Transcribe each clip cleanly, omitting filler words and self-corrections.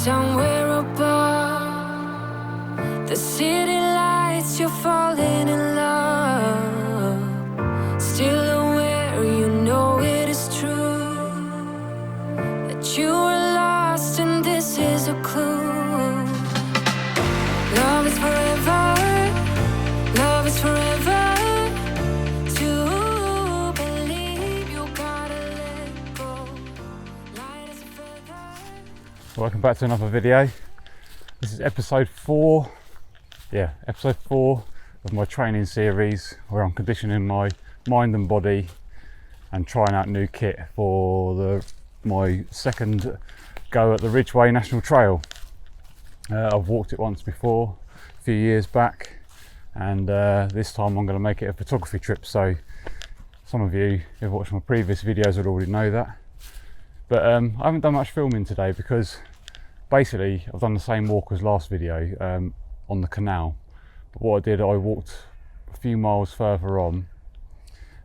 Somewhere above the city lights, you're falling in love. Still aware, you know it is true that you were lost and this is a clue. Love is forever, love is forever. To believe you gotta let go. Light as a feather. Welcome back to another video. This is episode 4. Yeah, episode 4 of my training series where I'm conditioning my mind and body and trying out new kit for my second go at the Ridgeway National Trail. I've walked it once before, a few years back, and this time I'm going to make it a photography trip. So some of you who've watched my previous videos would already know that. But I haven't done much filming today because basically I've done the same walk as last video on the canal. But what I did, I walked a few miles further on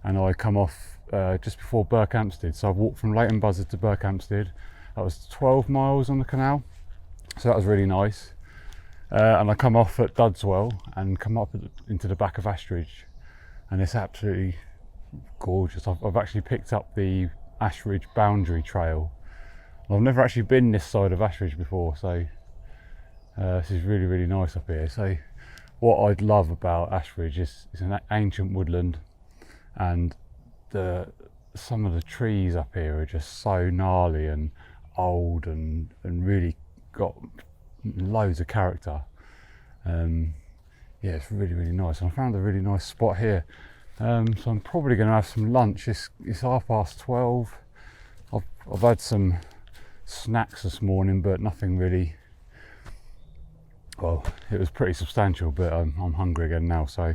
and I come off just before Berkhamsted. So I've walked from Leighton Buzzard to Berkhamsted. That was 12 miles on the canal, so that was really nice. And I come off at Dudswell and come up into the back of Ashridge, and it's absolutely gorgeous. I've actually picked up the Ashridge boundary trail. I've never actually been this side of Ashridge before, so this is really, really nice up here. So what I'd love about Ashridge is it's an ancient woodland, and some of the trees up here are just so gnarly and old and really got loads of character. Yeah, it's really, really nice. And I found a really nice spot here. So I'm probably going to have some lunch. It's 12:30. I've had some snacks this morning, but nothing really. Well, it was pretty substantial, but I'm hungry again now. So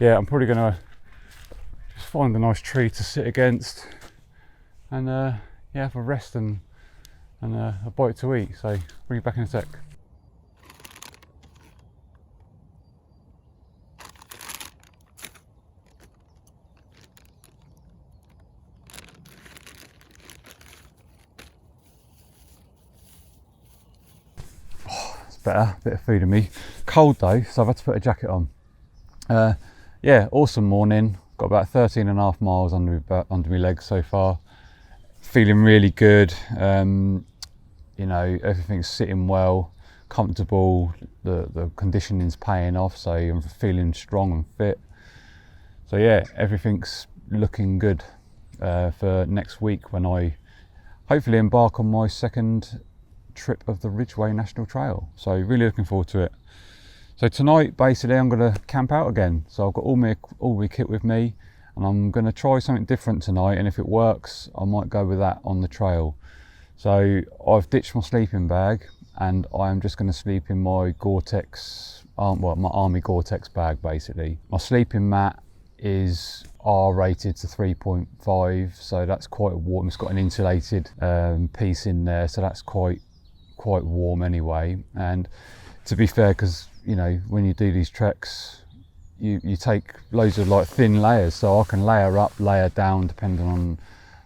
yeah, I'm probably going to just find a nice tree to sit against and yeah, have a rest and a bite to eat. So bring you back in a sec. Better, bit of food in me. Cold though, so I've had to put a jacket on. Yeah, awesome morning. Got about 13.5 miles under my legs so far. Feeling really good. You know, everything's sitting well, comfortable. The conditioning's paying off, so I'm feeling strong and fit. So yeah, everything's looking good for next week when I hopefully embark on my second trip of the Ridgeway National Trail. So really looking forward to it. So tonight basically I'm going to camp out again. So I've got all my kit with me, and I'm going to try something different tonight, and if it works I might go with that on the trail. So I've ditched my sleeping bag and I'm just going to sleep in my Gore-Tex, my army Gore-Tex bag basically. My sleeping mat is R rated to 3.5, so that's quite warm. It's got an insulated piece in there, so that's quite warm anyway. And to be fair, because you know when you do these treks you take loads of like thin layers, so I can layer up, layer down depending on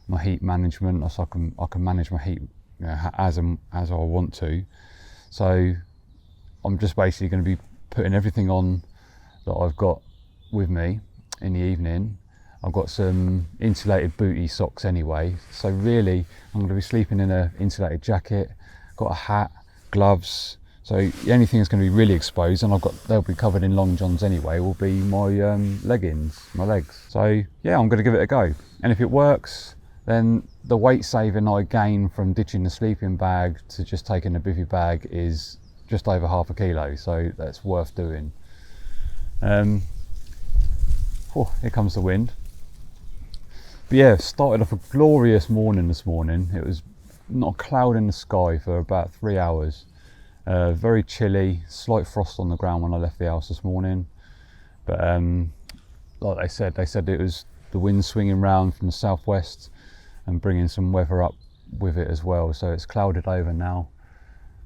my heat management, so I can manage my heat, you know, as I want to. So I'm just basically going to be putting everything on that I've got with me in the evening. I've got some insulated booty socks anyway, so really I'm going to be sleeping in an insulated jacket. Got a hat, gloves, so the only thing that's going to be really exposed, and they'll be covered in long johns anyway, will be my leggings, my legs. So yeah, I'm going to give it a go, and if it works, then the weight saving I gain from ditching the sleeping bag to just taking the bivvy bag is just over 0.5 kilo, so that's worth doing. Oh, here comes the wind. But yeah, started off a glorious morning this morning. It was not a cloud in the sky for about 3 hours. Very chilly, slight frost on the ground when I left the house this morning. But like they said it was the wind swinging round from the southwest and bringing some weather up with it as well. So it's clouded over now,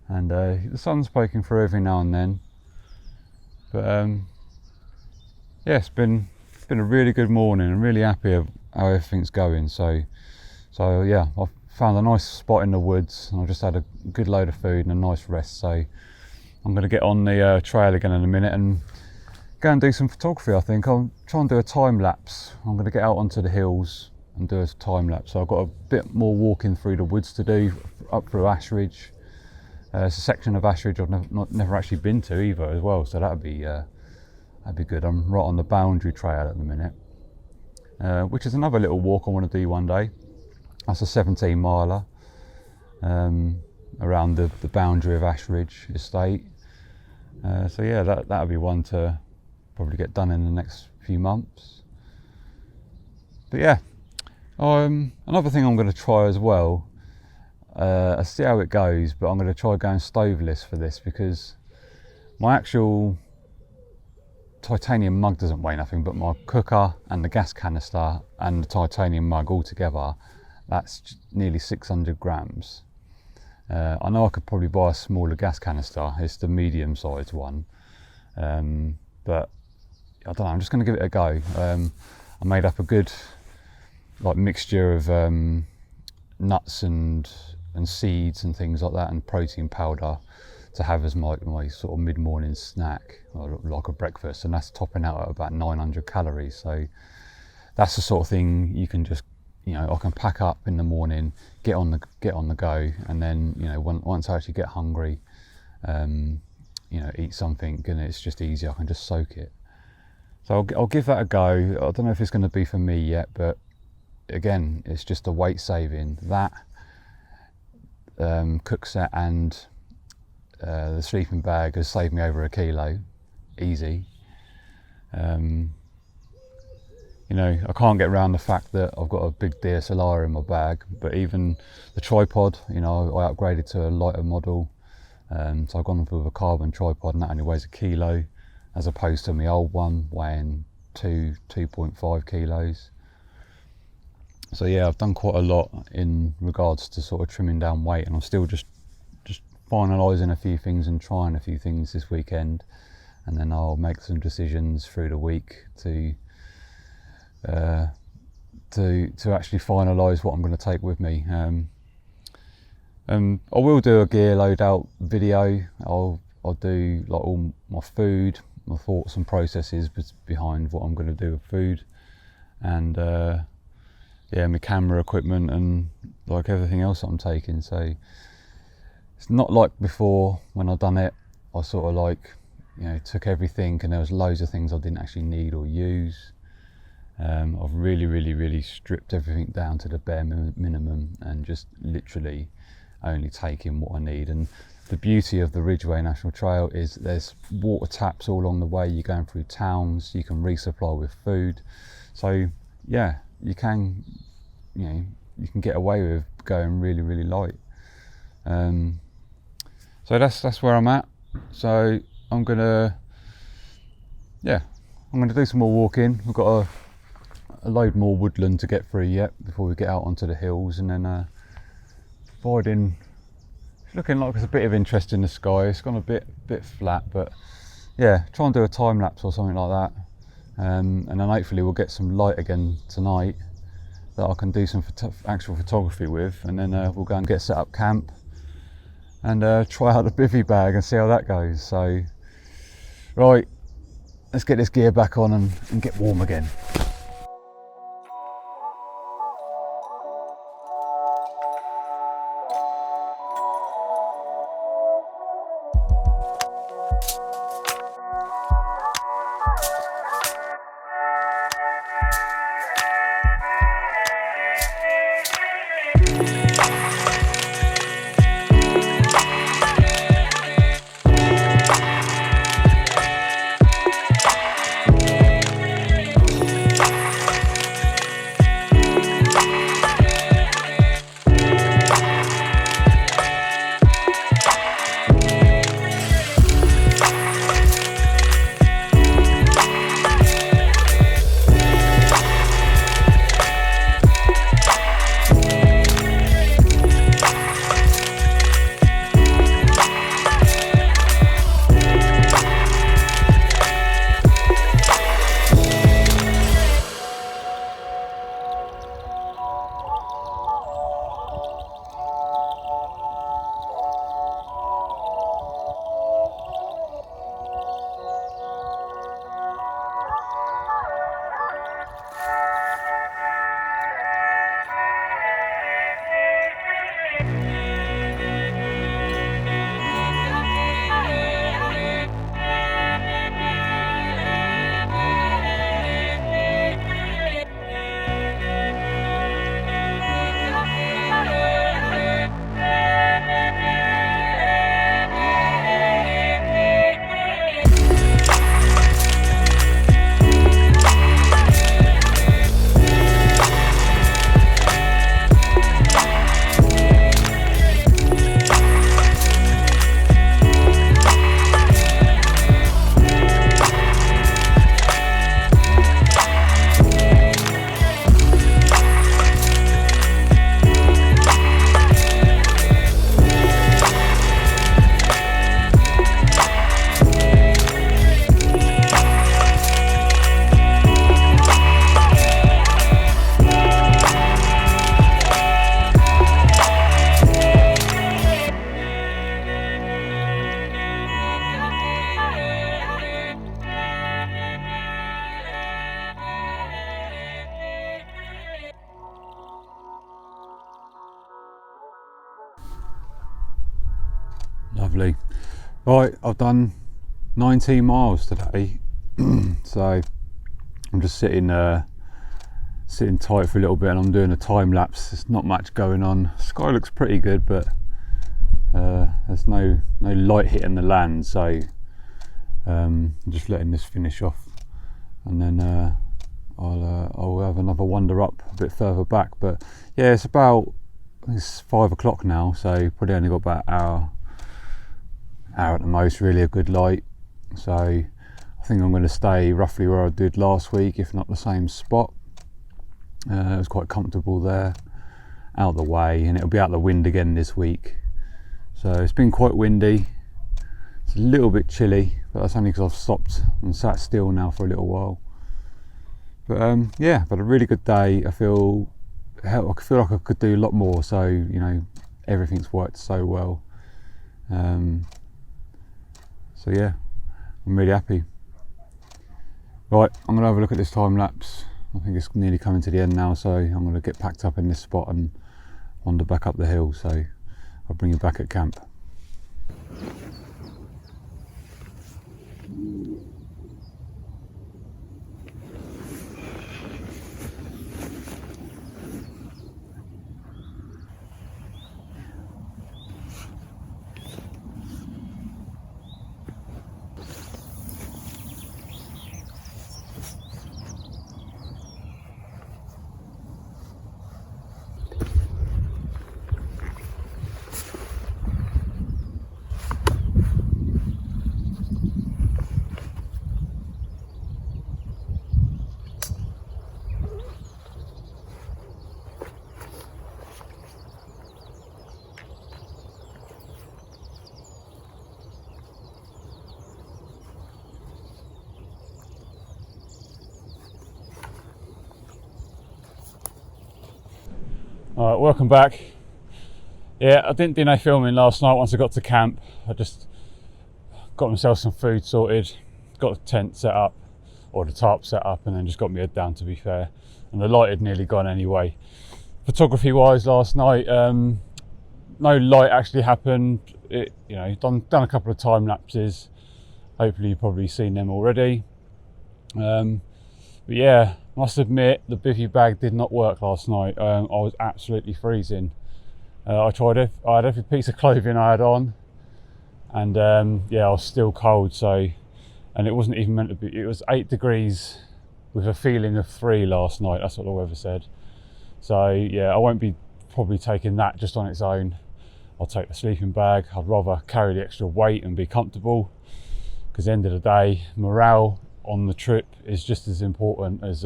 and the sun's poking through every now and then. But yeah, it's been a really good morning. I'm really happy of how everything's going. So yeah, I found a nice spot in the woods, and I've just had a good load of food and a nice rest, so I'm going to get on the trail again in a minute and go and do some photography. I think I'll try and do a time lapse. I'm going to get out onto the hills and do a time lapse. So I've got a bit more walking through the woods to do, up through Ashridge. It's a section of Ashridge I've never actually been to either as well, so that'd be good. I'm right on the boundary trail at the minute, which is another little walk I want to do one day. That's a 17 miler around the boundary of Ashridge estate. So yeah, that'll be one to probably get done in the next few months. But yeah, another thing I'm going to try as well, I'll see how it goes, but I'm going to try going stoveless for this, because my actual titanium mug doesn't weigh nothing, but my cooker and the gas canister and the titanium mug all together, that's nearly 600 grams. I know I could probably buy a smaller gas canister, it's the medium sized one, but I don't know, I'm just going to give it a go. I made up a good mixture of nuts and seeds and things like that, and protein powder to have as my sort of mid-morning snack, or like a breakfast, and that's topping out at about 900 calories. So that's the sort of thing you can just, I can pack up in the morning, get on the go, and then once I actually get hungry, eat something, and it's just easy. I can just soak it. So I'll give that a go. I don't know if it's going to be for me yet, but again, it's just a weight saving. That cook set and the sleeping bag has saved me over 1 kilo, easy. I can't get around the fact that I've got a big DSLR in my bag, but even the tripod, I upgraded to a lighter model, so I've gone with a carbon tripod, and that only weighs 1 kilo, as opposed to my old one weighing 2.5 kilos. So yeah, I've done quite a lot in regards to sort of trimming down weight, and I'm still just finalising a few things and trying a few things this weekend, and then I'll make some decisions through the week to actually finalise what I'm going to take with me. I will do a gear load out video. I'll do all my food, my thoughts and processes behind what I'm going to do with food, and my camera equipment and everything else that I'm taking. So it's not like before when I done it. I sort of took everything, and there was loads of things I didn't actually need or use. I've really stripped everything down to the bare minimum, and just literally only taking what I need. And the beauty of the Ridgeway National Trail is there's water taps all along the way. You're going through towns, you can resupply with food. So yeah, you can get away with going really light. So that's where I'm at. So I'm gonna do some more walking. We've got a load more woodland to get through yet before we get out onto the hills, and then providing it's looking like there's a bit of interest in the sky. It's gone a bit flat, but yeah, try and do a time lapse or something like that, and then hopefully we'll get some light again tonight that I can do some actual photography with, and then we'll go and get set up camp and try out the bivvy bag and see how that goes. So right, let's get this gear back on and get warm again. Lovely. Right, I've done 19 miles today. So I'm just sitting tight for a little bit, and I'm doing a time lapse. There's not much going on. Sky looks pretty good, but there's no light hitting the land, so I'm just letting this finish off, and then I'll have another wander up a bit further back. But yeah, it's 5 o'clock now, so probably only got about an hour at the most, really, a good light. So I think I'm going to stay roughly where I did last week, if not the same spot. It was quite comfortable there, out of the way, and it'll be out of the wind again this week. So it's been quite windy. It's a little bit chilly, but that's only because I've stopped and sat still now for a little while. But yeah, but a really good day. I feel like I could do a lot more. So, you know, everything's worked so well. So yeah, I'm really happy. Right, I'm gonna have a look at this time lapse. I think it's nearly coming to the end now, so I'm gonna get packed up in this spot and wander back up the hill. So I'll bring you back at camp. Alright, welcome back. Yeah, I didn't do no filming last night once I got to camp. I just got myself some food sorted, got the tent set up, or the tarp set up, and then just got my head down, to be fair. And the light had nearly gone anyway. Photography wise last night, no light actually happened. You know, done a couple of time lapses. Hopefully you've probably seen them already. But yeah, must admit the bivvy bag did not work last night. I was absolutely freezing. I had every piece of clothing I had on, and yeah, I was still cold. So, and it wasn't even meant to be. It was 8 degrees with a feeling of 3 last night. That's what the weather said. So yeah, I won't be probably taking that just on its own. I'll take the sleeping bag. I'd rather carry the extra weight and be comfortable, because at the end of the day, morale on the trip is just as important as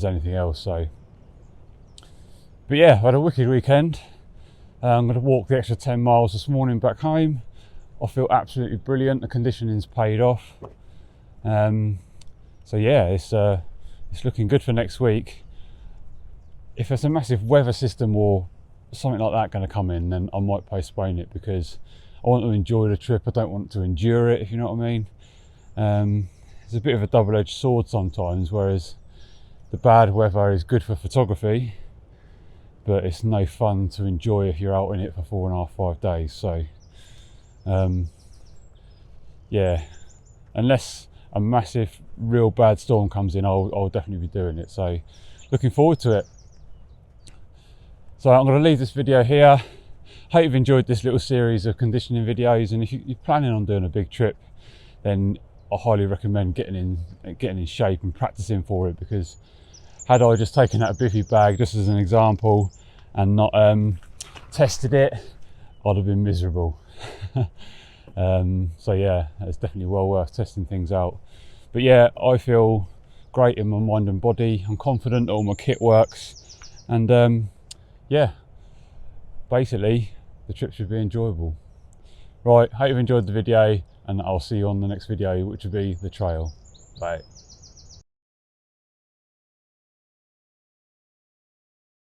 anything else. So, but yeah, I had a wicked weekend. I'm going to walk the extra 10 miles this morning back home. I feel absolutely brilliant. The conditioning's paid off. So yeah, it's looking good for next week. If there's a massive weather system or something like that going to come in, then I might postpone it, because I want to enjoy the trip. I don't want to endure it, if you know what I mean. It's a bit of a double-edged sword sometimes, whereas the bad weather is good for photography, but it's no fun to enjoy if you're out in it for 4.5-5 days. So yeah, unless a massive real bad storm comes in, I'll definitely be doing it. So looking forward to it. So I'm going to leave this video here. Hope you've enjoyed this little series of conditioning videos, and if you're planning on doing a big trip, then I highly recommend getting in shape and practicing for it, because had I just taken out a bivvy bag just as an example and not tested it, I'd have been miserable. So yeah, it's definitely well worth testing things out. But yeah, I feel great in my mind and body. I'm confident that all my kit works, and yeah, basically the trip should be enjoyable. Right, hope you've enjoyed the video, and I'll see you on the next video, which will be the trail. Bye.